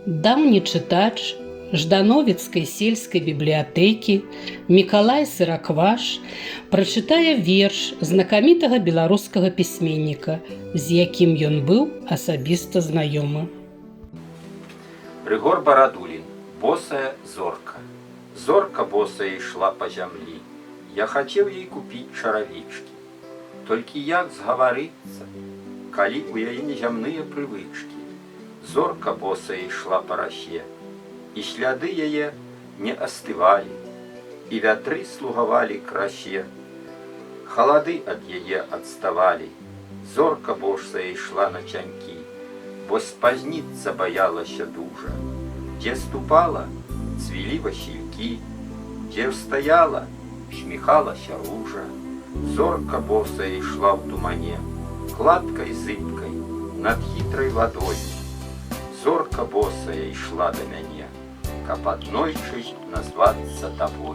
Даўні чытач Ждановіцкай сельскай бібліятэкі Мікалай Сыракваш прачытае верш знакамітага беларускага пісьменніка, з якім ён быў асабіста знаёмы. Рыгор Барадулін, босая зорка. Зорка босая ішла па зямлі. Я хацеў ей купіць чаравічкі. Толькі як згаварыцца, калі ў яе незямныя прывычкі. Зорка босая ішла па расе, і сляды яе не астывалі, і вятры слугавалі красе. Халады ад яе адставалі. Зорка босая ішла на цянькі, бо спазніцца баялася дужа. Дзе ступала, цвілі васількі, дзе стаяла, усміхалася ружа. Зорка босая ішла ў тумане, кладкай зыбкай, над хітрай вадой. Зорка босая ішла да мяне, каб аднойчы назвацца табой.